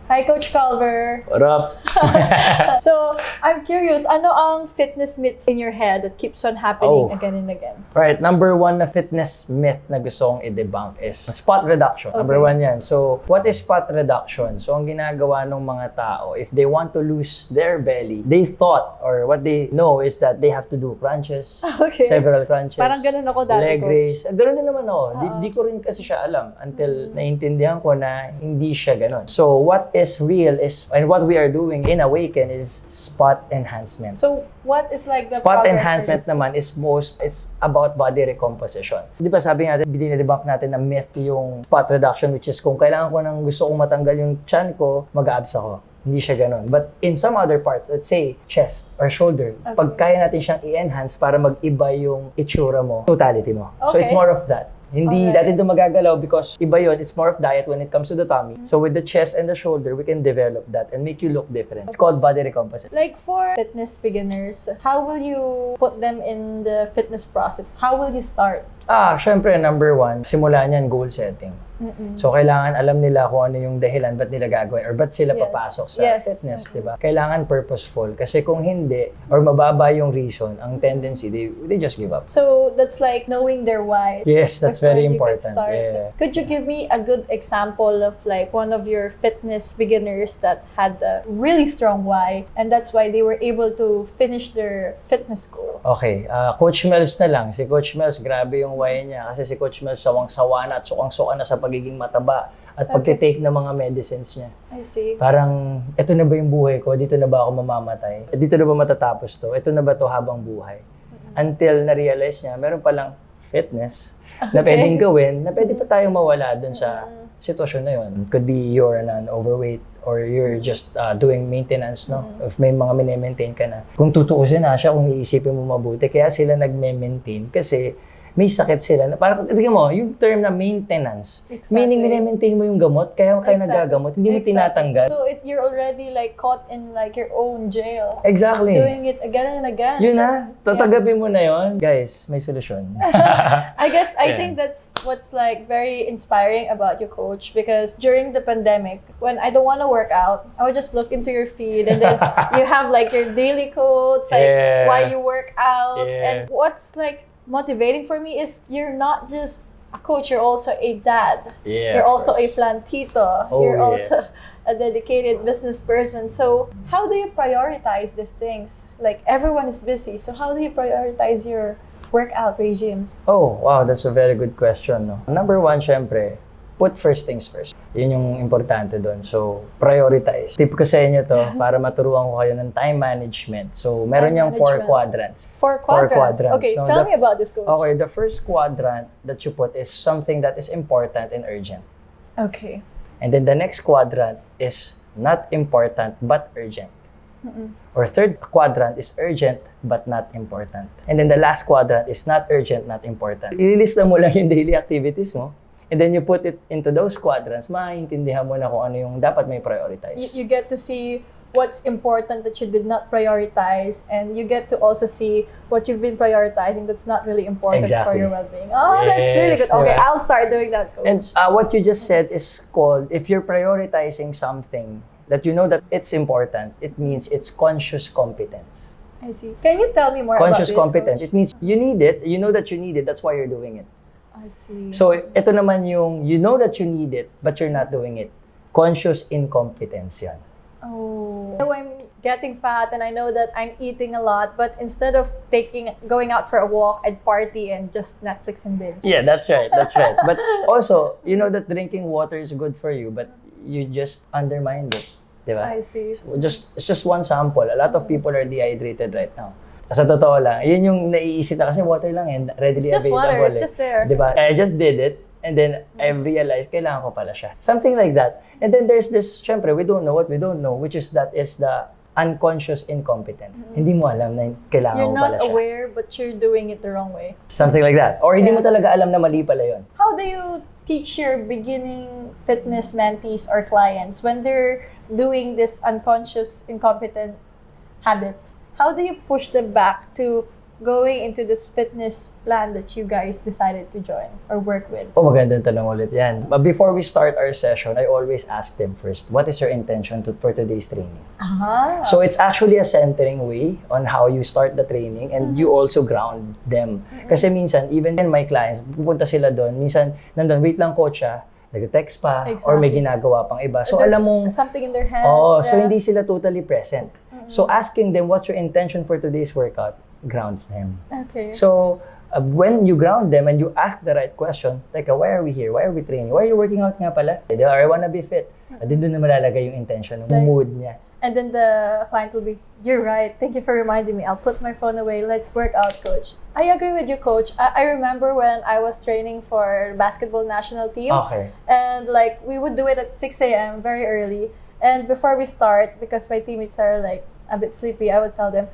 Hi, Coach Culver. What up? So, I'm curious, ano ang fitness myths in your head that keeps on happening again and again? Right, number one na fitness myth na gusto kong i-debunk is spot reduction. Okay. Number one yan. So, what is spot reduction? So, ang ginagawa ng mga tao, if they want to lose their belly, they thought, or what they know is that they have to do crunches, several crunches, Parang ganun ako dati, leg Coach. raise. Ganun din naman ako. Di ko rin kasi siya alam until naintindihan ko na hindi siya ganun. So, what is real is, and what we are doing in Awaken is spot enhancement. So, what is like the Spot progress enhancement for this? naman is it's about body recomposition. Di ba sabi natin, dinidebunk natin na myth yung spot reduction, which is kung kailangan ko nang gusto kong matanggal yung chan ko, mag-abs ako. Hindi siya ganun. But in some other parts, let's say chest or shoulder, pag kaya natin siyang i-enhance para mag-iba yung itsura mo, totality mo. So it's more of that. Hindi natin ito magagalaw because iba yun, it's more of diet when it comes to the tummy. So with the chest and the shoulder, we can develop that and make you look different. It's called body recomposition. Like for fitness beginners, how will you put them in the fitness process? How will you start? Syempre, number one, simula niyan, goal setting. So, kailangan alam nila kung ano yung dahilan, ba't nila gagawin, or ba't sila papasok sa fitness, di ba? Kailangan purposeful. Kasi kung hindi, or mababa yung reason, ang tendency, they just give up. So, that's like knowing their why. Yes, that's very important. Yeah. Could you give me a good example of like one of your fitness beginners that had a really strong why, and that's why they were able to finish their fitness goal? Okay, Coach Mels na lang. Si Coach Mels, grabe yung why niya. Kasi si Coach Mels, sawang-sawa na at sukang-suka na sa pagiging mataba at pagtitake ng mga medicines niya. I see. Parang, eto na ba yung buhay ko? Dito na ba ako mamamatay? Dito na ba matatapos to? Eto na ba to habang buhay? Until na-realize niya, meron palang fitness na pwedeng gawin, na pwede pa tayong mawala dun sa sitwasyon na yun. Could be you're overweight or you're just doing maintenance, no? If may mga mini-maintain ka na. Kung tutuusin na siya, kung iisipin mo mabuti, kaya sila nag-maintain kasi may sakit sila. Parang, tignan mo, yung term na maintenance, meaning mini-maintain mo yung gamot, kaya kayo nagagamot, hindi mo tinatanggal. So, you're already like caught in like your own jail. Exactly. Doing it again and again. Yun na, tatagapin mo na yun. Guys, may solusyon. I think that's what's like very inspiring about you, Coach, because during the pandemic, when I don't want to work out, I would just look into your feed and then you have like your daily quotes, like why you work out. And what's like motivating for me is you're not just a coach, you're also a dad. You're also a plantito. You're also a dedicated business person. So how do you prioritize these things? Like everyone is busy. So how do you prioritize your workout regimes? Oh, wow, that's a very good question. No? Number one, syempre, put first things first. Yun yung importante doon. So, prioritize. Tip ko sa inyo to para maturuan ko kayo ng time management. So, meron niyang 4 quadrants. 4 quadrants? Okay, no, tell me about this, Coach. Okay, the first quadrant that you put is something that is important and urgent. Okay. And then the next quadrant is not important but urgent. Or third quadrant is urgent but not important. And then the last quadrant is not urgent, not important. Ililista mo lang yung daily activities mo. And then you put it into those quadrants, maintindihan mo na kung ano yung dapat may prioritize. You get to see what's important that you did not prioritize, and you get to also see what you've been prioritizing that's not really important for your well-being. Oh, that's really good. Okay, I'll start doing that, Coach. And what you just said is called, if you're prioritizing something that you know that it's important, it means it's conscious competence. I see. Can you tell me more about this, Conscious competence. Coach? It means you need it, you know that you need it, that's why you're doing it. I see. So, ito naman yung, you know that you need it, but you're not doing it. Conscious incompetence yan. Oh. So I'm getting fat and I know that I'm eating a lot, but instead of going out for a walk, I'd party and just Netflix and binge. Yeah, that's right. But also, you know that drinking water is good for you, but you just undermined it. Diba? I see. So it's just one sample. A lot of people are dehydrated right now. Sa totoo lang, yun yung naiisip na kasi water lang and readily it's just available. Water, it's just there. Diba? I just did it and then I realized kailangan ko pala siya. Something like that. And then there's this, syempre, we don't know what we don't know, which is the unconscious incompetent. Hindi mo alam na kailangan ko pala siya. You're not aware, but you're doing it the wrong way. Something like that. Or hindi mo talaga alam na mali pala yun. How do you teach your beginning fitness mentees or clients when they're doing this unconscious incompetent habits? How do you push them back to going into this fitness plan that you guys decided to join or work with? Oh, magandang tanong ulit yan. But before we start our session, I always ask them first, what is your intention for today's training? So it's actually a centering way on how you start the training and you also ground them. Kasi minsan, even in my clients, pupunta sila doon, minsan, nandun, wait lang coach nag-text pa, or may ginagawa pang iba. So alam mong, something in their hand. so hindi sila totally present. So asking them, what's your intention for today's workout? Grounds them. Okay. So, when you ground them and you ask the right question, like, why are we here? Why are we training? Why are you working out nga pala? I wanna be fit. Din doon na malalagay yung intention, yung mood niya. And then the client will be, you're right. Thank you for reminding me. I'll put my phone away. Let's work out, coach. I agree with you, coach. I remember when I was training for basketball national team. Okay. And like, we would do it at 6 a.m. very early. And before we start, because my teammates are like a bit sleepy, I would tell them,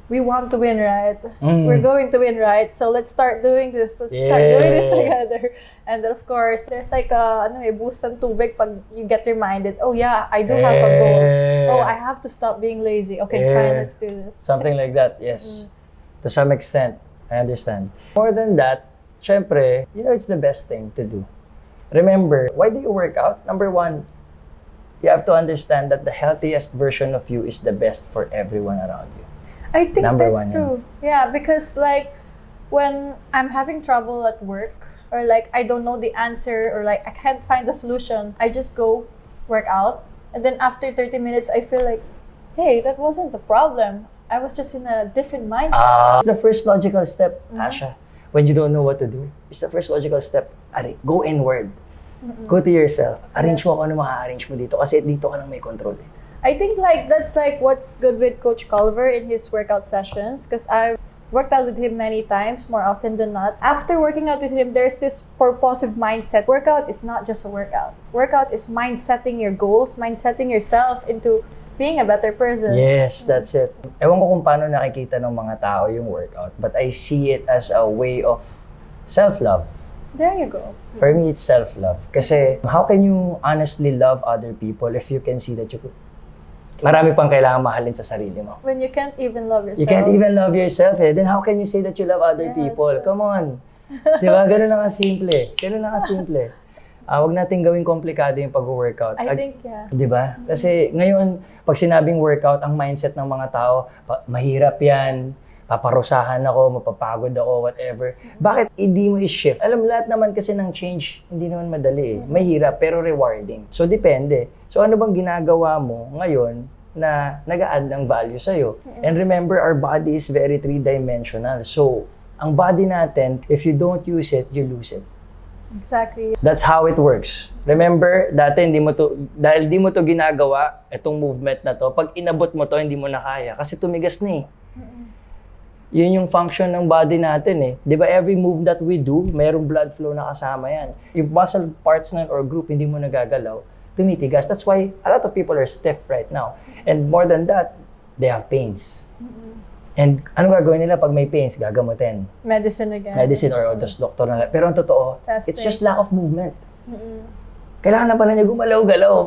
we want to win, right? We're going to win, right? So let's start doing this. Let's start doing this together. And then of course, there's like a boost ng tubig pag you get reminded, oh yeah, I do have a goal. Oh, I have to stop being lazy. Okay, fine, let's do this. Something like that, yes. To some extent, I understand. More than that, syempre, it's the best thing to do. Remember, why do you work out? Number one, you have to understand that the healthiest version of you is the best for everyone around you. I think Number that's one, true. Yeah, because like when I'm having trouble at work or like I don't know the answer or like I can't find the solution, I just go work out. And then after 30 minutes, I feel like, hey, that wasn't the problem. I was just in a different mindset. It's the first logical step, Asha. When you don't know what to do, it's the first logical step. Go inward. Go to yourself. Arrange mo kung ano ma-arrange mo dito kasi dito ka nang may control. I think like that's like what's good with Coach Culver in his workout sessions because I've worked out with him many times, more often than not. After working out with him, there's this purposive mindset. Workout is not just a workout. Workout is mind-setting your goals, mind-setting yourself into being a better person. Yes, that's it. Ewan ko kung paano nakikita ng mga tao yung workout, but I see it as a way of self-love. There you go. For me, it's self-love. Kasi how can you honestly love other people if you can see that marami pang kailangan mahalin sa sarili mo? When you can't even love yourself. You can't even love yourself then how can you say that you love other people? Come on. Diba? Ganun lang kasimple. Huwag natin gawing komplikado yung pag-workout. I think, yeah. Diba? Kasi ngayon, pag sinabing workout, ang mindset ng mga tao, mahirap yan, paparusahan ako, mapapagod ako, whatever. Bakit hindi mo i-shift? Alam, lahat naman kasi ng change, hindi naman madali. Mahirap, pero rewarding. So, depende. So, ano bang ginagawa mo ngayon na nag-a-add ng value sa'yo? And remember, our body is very three-dimensional. So, ang body natin, if you don't use it, you lose it. Exactly. That's how it works. Remember, dati dahil di mo to ginagawa, itong movement na to, pag inabot mo to, hindi mo na kaya. Kasi tumigas na eh. Yun yung function ng body natin eh. Di ba every move that we do, mayroong blood flow na kasama yan. Yung muscle parts na or group, hindi mo nagagalaw, tumitigas. That's why a lot of people are stiff right now. And more than that, they have pains. And anong gagawin nila pag may pains? Gagamutin. Medicine again. Medicine or doktor na. Pero ang totoo, it's just lack of movement. Kailangan na pala niya gumalaw-galaw.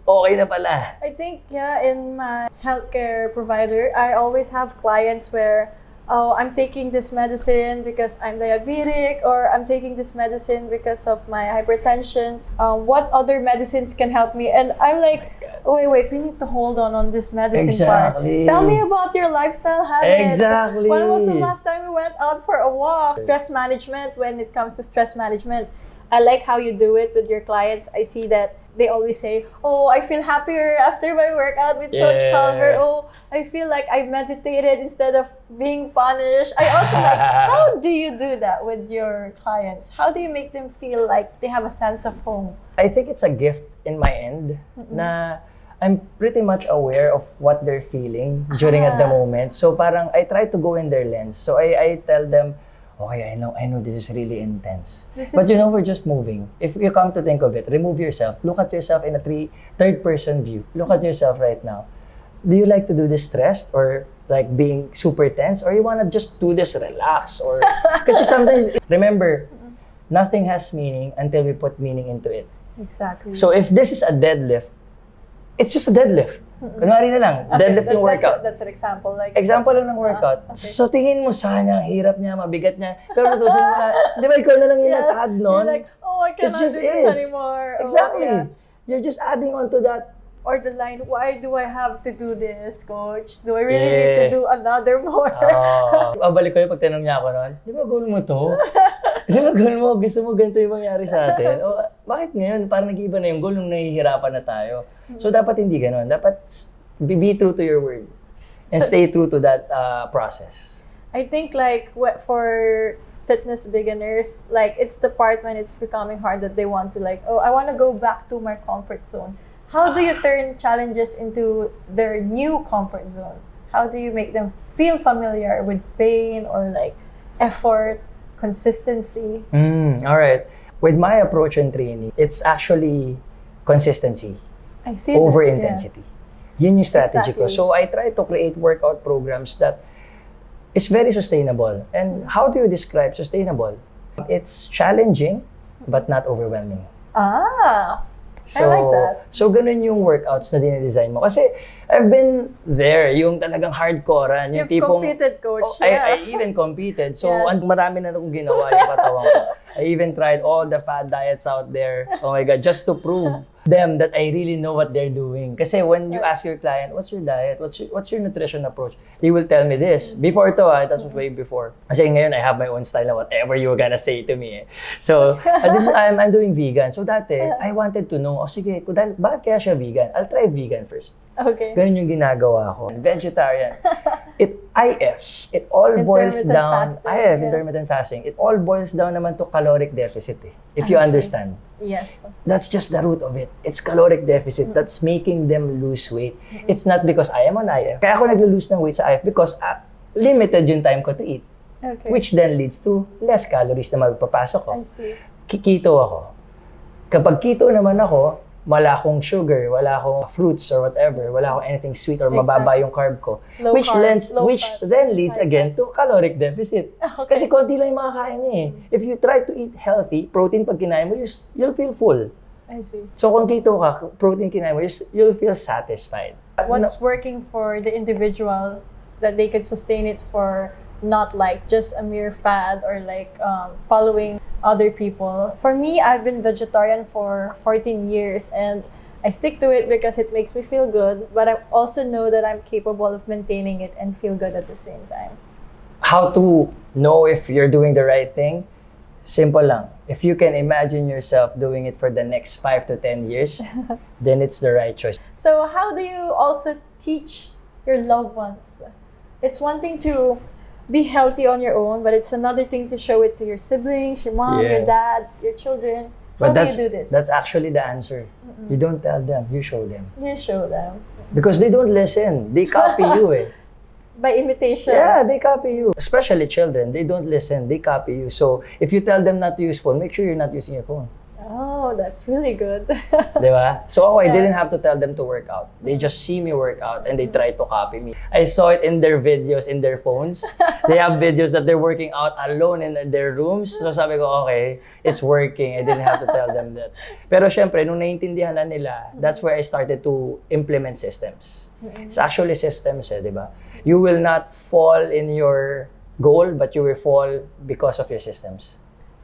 Okay na pala. I think, yeah, in my healthcare provider, I always have clients where, oh, I'm taking this medicine because I'm diabetic, or I'm taking this medicine because of my hypertension. What other medicines can help me? And I'm like, wait, we need to hold on this medicine part. Tell me about your lifestyle habits. Exactly. When was the last time we went out for a walk? Stress management, when it comes to stress management, I like how you do it with your clients. I see that they always say, oh, I feel happier after my workout with Coach Culver. Oh, I feel like I meditated instead of being punished. I also like, how do you do that with your clients? How do you make them feel like they have a sense of home? I think it's a gift in my end na I'm pretty much aware of what they're feeling during at the moment. So parang I try to go in their lens. So I tell them, okay, I know this is really intense. But we're just moving. If you come to think of it, remove yourself. Look at yourself in a third-person view. Look at yourself right now. Do you like to do this stressed or like being super tense? Or you want to just do this relax? Or kasi sometimes, remember, nothing has meaning until we put meaning into it. Exactly. So if this is a deadlift, it's just a deadlift. Kunwari na lang, deadlifting workout. That's an example. Like, Example lang ng workout. Okay. So tingin mo sana, hirap niya, mabigat niya. Pero natusin mo na, di ba ikaw na lang yung nag-add nun? You're like, oh, I cannot do this anymore. Exactly. Oh, yeah. You're just adding on to that. Or the line, why do I have to do this, coach? Do I really need to do another more? Babalik ko yung pag tinanong niya ako noon, di ba goal mo to? Di ba goal mo? Gusto mo ganito yung mangyari sa atin? O, bakit ngayon? Parang nag-iba na yung goal nung nahihirapan na tayo. So, dapat hindi ganun. Dapat be true to your word. And stay true to that process. I think like for fitness beginners, like it's the part when it's becoming hard that they want to like, oh, I want to go back to my comfort zone. How do you turn challenges into their new comfort zone? How do you make them feel familiar with pain or like effort, consistency? All right. With my approach in training, it's actually consistency I see over this, intensity. Yun yung strategy ko. Exactly. So I try to create workout programs that is very sustainable. And how do you describe sustainable? It's challenging, but not overwhelming. I like that. So, ganun yung workouts na dinidesign mo. Kasi, I've been there, yung talagang hardcore. Yung You've competed, coach. I even competed. So, Yes. marami na akong ginawa yung katawan ko. I even tried all the fad diets out there. Oh my God, just to prove them that I really know what they're doing. Kasi when you ask your client, what's your diet? What's your nutrition approach? They will tell me this. Before to, that was way before. Kasi ngayon, I have my own style na whatever you're gonna say to me. So, I'm doing vegan. So, dati, I wanted to know, sige, bakit kaya siya vegan? I'll try vegan first. Okay. Ganun yung ginagawa ko. Vegetarian. It all boils Intermittent down. fasting, Intermittent fasting. It all boils down naman to caloric deficit if you understand. Yes. That's just the root of it. It's caloric deficit that's making them lose weight. It's not because I am on IF. Kaya ako naglo-lose ng weight sa IF because limited yung time ko to eat. Okay. Which then leads to less calories na magpapasok ko. I see. Keto ako. Kapag keto naman ako, wala akong sugar, wala akong fruits or whatever, wala akong anything sweet or mababa yung carb ko. Low Which carb, then leads again to caloric deficit. Okay. Kasi konti lang yung makakain niya eh. If you try to eat healthy, protein pag kinain mo, you'll feel full. I see. So kung keto ka, protein kinain mo, you'll feel satisfied. What's working for the individual that they could sustain it for not like just a mere fad or like following other people. For me, I've been vegetarian for 14 years and I stick to it because it makes me feel good, but I also know that I'm capable of maintaining it and feel good at the same time. How to know if you're doing the right thing? Simple lang. If you can imagine yourself doing it for the next 5 to 10 years, then it's the right choice. So how do you also teach your loved ones? It's one thing to be healthy on your own, but it's another thing to show it to your siblings, your mom, your dad, your children. How do you do this? That's actually the answer. You don't tell them, you show them. You show them. Because they don't listen. They copy you eh. By imitation. Yeah, they copy you. Especially children, they don't listen, they copy you. So, if you tell them not to use phone, make sure you're not using your phone. Oh, that's really good. Diba? So I didn't have to tell them to work out. They just see me work out and they try to copy me. I saw it in their videos, in their phones. They have videos that they're working out alone in their rooms. So sabi ko, okay, it's working. I didn't have to tell them that. Pero syempre, nung naiintindihan na nila, that's where I started to implement systems. It's actually systems diba? You will not fall in your goal, but you will fall because of your systems.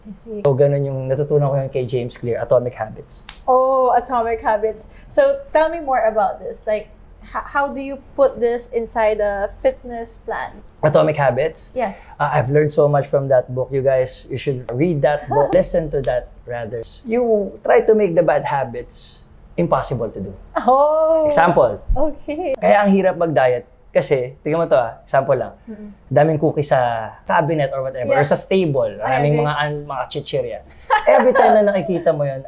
I see. So, ganun yung natutunan ko yung kay James Clear, Atomic Habits. Oh, Atomic Habits. So, tell me more about this. Like, how do you put this inside a fitness plan? Atomic Habits? Yes. I've learned so much from that book. You guys, you should read that book. Listen to that, rather. You try to make the bad habits impossible to do. Oh. Example. Okay. Kaya ang hirap mag-diet. Kasi, tingnan mo to example lang. Daming cookies sa cabinet or whatever, or sa stable. Maraming mga chichirya. Every time na nakikita mo yun,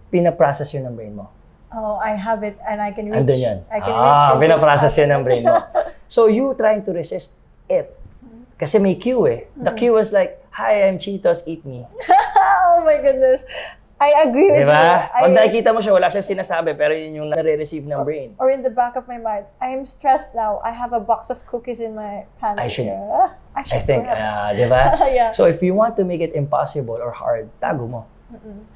pinaprocess yun ng brain mo. Oh, I have it and I can reach. Andun yun. I can reach it. Pinaprocess yun ng brain mo. So, you trying to resist it. Kasi may cue eh. The cue was like, hi, I'm Cheetos, eat me. Oh my goodness. I agree with diba? you. Pag nakikita mo siya, wala siyang sinasabi, pero yun yung nare-receive ng brain. Or in the back of my mind, I am stressed now. I have a box of cookies in my pantry. I think, diba? Yeah. So if you want to make it impossible or hard, tago mo.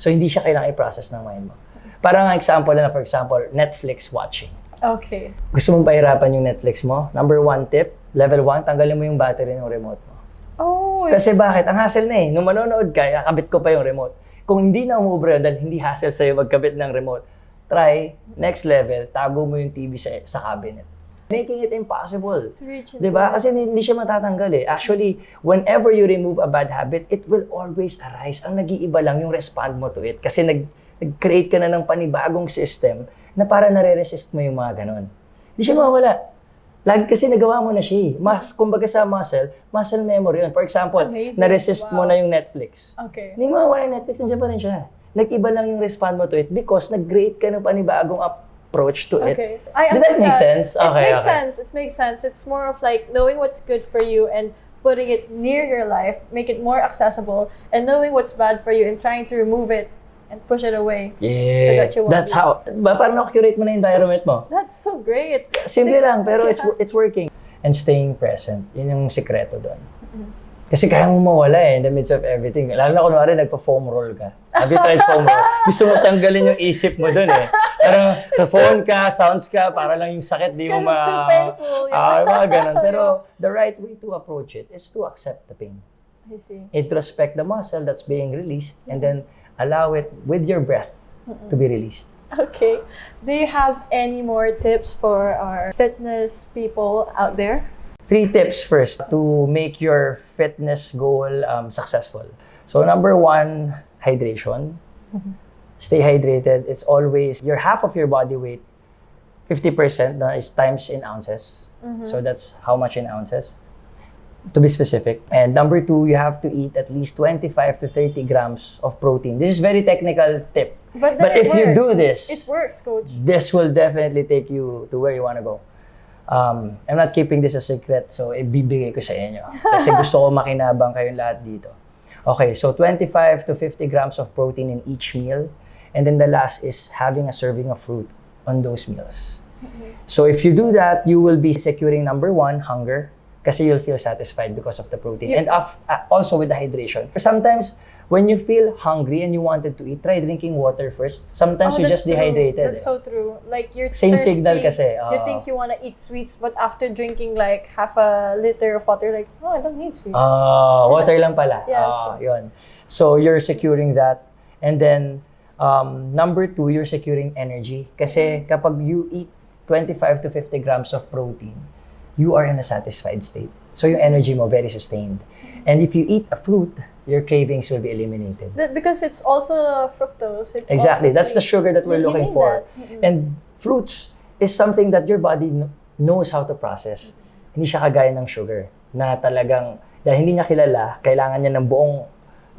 So hindi siya kailangan i-process ng mind mo. Parang example na, for example, Netflix watching. Okay. Gusto mong pahirapan yung Netflix mo? Number 1 tip, level 1, tanggalin mo yung battery ng remote mo. Oh, Kasi bakit? Ang hassle na eh. Nung manonood ka, kakabit ko pa yung remote. Kung hindi na umuubra yun, dahil hindi hassle sa'yo magkabit ng remote, try, next level, tago mo yung TV sa cabinet. Making it impossible. Diba? Kasi hindi siya matatanggal eh. Actually, whenever you remove a bad habit, it will always arise. Ang nag-iiba lang yung respond mo to it. Kasi nag-create ka na ng panibagong system na para nare-resist mo yung mga ganon. Hindi siya mawala. Lagi kasi nagawa mo na siya eh. Kumbaga sa muscle memory yun. For example, na-resist mo na yung Netflix. Okay. Hindi mawala yung Netflix, nandiyan pa rin siya. Nag-iba lang yung respond mo to it because nag-create ka ng panibagong approach to it. Okay. I Did that make sense? Okay, it makes sense. It makes sense. It's more of like knowing what's good for you and putting it near your life, make it more accessible, and knowing what's bad for you and trying to remove it and push it away. Yeah. So that you won't That's how, parang na-curate mo na yung environment mo. That's so great. Simple lang, pero it's working. And staying present. Yun yung sikreto doon. Kasi kaya mo mawala in the midst of everything. Lalo na kunwari, nagpa-foam roll ka. Have you tried foam roll? Gusto mo tanggalin yung isip mo doon eh. Parang phone ka, sounds ka, para lang yung sakit, di mo It's too painful. mga ganun. Pero the right way to approach it is to accept the pain. I see. Introspect the muscle that's being released and then allow it with your breath to be released. Okay. Do you have any more tips for our fitness people out there? 3 tips first to make your fitness goal successful. So number 1, hydration. Stay hydrated. It's always half of your body weight, 50% is times in ounces. So that's how much in ounces, to be specific. And number 2, you have to eat at least 25 to 30 grams of protein. This is very technical tip. But if you do this, it works, coach. this will definitely take you to where you want to go. I'm not keeping this a secret, so ibibigay ko sa inyo. Kasi gusto ko makinabang kayong lahat dito. Okay, so 25 to 50 grams of protein in each meal. And then the last is having a serving of fruit on those meals. So if you do that, you will be securing number 1, hunger. Kasi you'll feel satisfied because of the protein. And also with the hydration. Sometimes, when you feel hungry and you wanted to eat, try drinking water first. Sometimes you're just dehydrated. That's so true. Like you're Same thirsty, signal kasi. you think you want to eat sweets, but after drinking like half a liter of water, like, oh, I don't need sweets. Water lang pala. Yes. Yun. So you're securing that. And then, number 2, you're securing energy. Kasi kapag you eat 25 to 50 grams of protein, you are in a satisfied state. So yung energy mo, very sustained. And if you eat a fruit, your cravings will be eliminated. Because it's also fructose. It's Exactly. also That's the sweet. sugar that we're You looking need for. that. And fruits is something that your body knows how to process. Hindi siya kagaya ng sugar na talagang, dahil hindi niya kilala, kailangan niya ng buong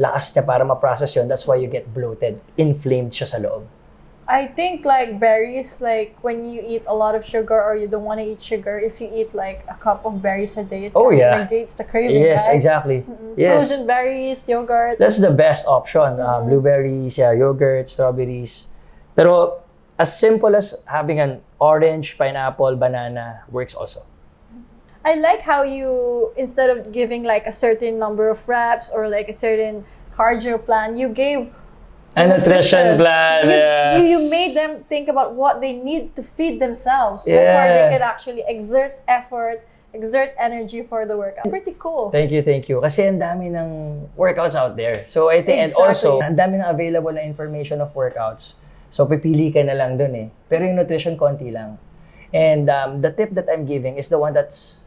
lakas niya para ma-process yun. That's why you get bloated. Inflamed siya sa loob. I think like berries, like when you eat a lot of sugar or you don't want to eat sugar, if you eat like a cup of berries a day, it negates the craving. Yes, right? exactly. Yes. Frozen berries, yogurt. That's the best option. Blueberries, yogurt, strawberries. Pero as simple as having an orange, pineapple, banana works also. I like how you, instead of giving like a certain number of reps or like a certain cardio plan, you gave a nutrition plan. You made them think about what they need to feed themselves before they could actually exert effort, exert energy for the workout. Pretty cool. Thank you. Kasi ang dami ng workouts out there. So I think, and also, ang dami ng available na information of workouts. So pipili ka na lang dun eh. Pero yung nutrition, konti lang. And the tip that I'm giving is the one that's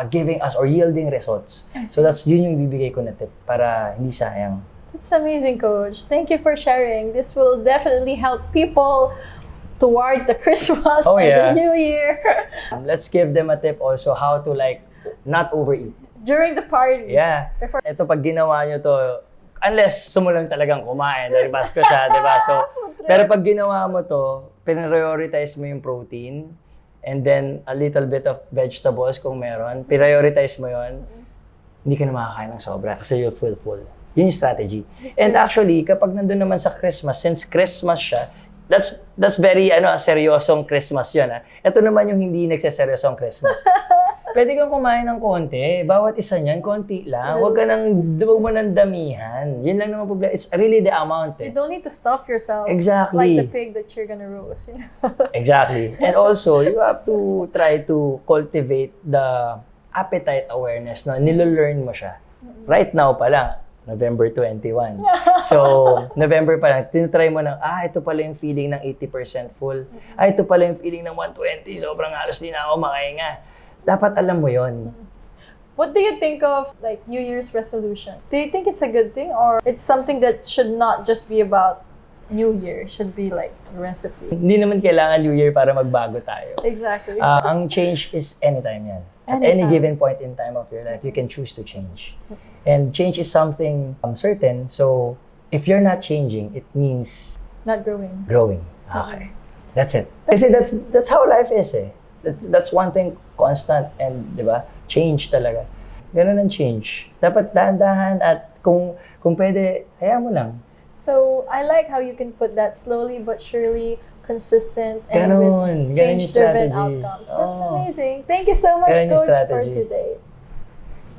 giving us or yielding results. So that's yun yung bibigay ko na tip para hindi sayang. That's amazing, Coach. Thank you for sharing. This will definitely help people towards the Christmas and the New Year. Let's give them a tip also how to like not overeat. During the parties. Yeah. Ito pag ginawa nyo to, unless sumulang talagang kumain dahil Pasko siya, di ba? So, pero pag ginawa mo to, prioritize mo yung protein and then a little bit of vegetables kung meron, prioritize mo yon, hindi ka na makakain ng sobra kasi you'll feel full. Yun yung strategy. And actually, kapag nandun naman sa Christmas, since Christmas siya, that's very seryosong Christmas yun. Ito naman yung hindi nagseseryosong Christmas. pwede kang kumain ng konti. Bawat isa niyan, konti lang. Huwag mo nang damihan. Yun lang naman problema. It's really the amount. You don't need to stuff yourself. Exactly. Like the pig that you're gonna roast. Exactly. And also, you have to try to cultivate the appetite awareness. No? Nilo-learn mo siya. Right now pa lang. November 21. So, November pa lang, tinutry mo na, ito pala yung feeling ng 80% full. Ito pala yung feeling ng 120, sobrang halos di na ako makahinga. Dapat alam mo yon. What do you think of like New Year's resolution? Do you think it's a good thing or it's something that should not just be about New Year? Should be like the rest of the year? Hindi naman kailangan New Year para magbago tayo. Exactly. Ang change is anytime yan. At any given point in time of your life, you can choose to change. And change is something certain. So, if you're not changing, it means not growing. Growing. Okay. That's it. Kasi that's how life is eh. That's one thing constant and, di ba? Change talaga. Ganun ang change. Dapat dahan-dahan at kung pwede, hayaan mo lang. So, I like how you can put that slowly but surely, consistent, and with change-driven outcomes. That's amazing. Thank you so much, Coach, for today.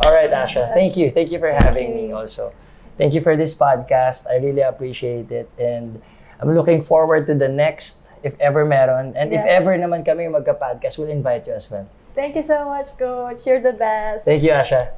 All right, Asha. Thank you. Thank you for having me also. Thank you for this podcast. I really appreciate it. And I'm looking forward to the next, if ever meron. And if ever naman kami magka-podcast, we'll invite you as well. Thank you so much, Coach. You're the best. Thank you, Asha.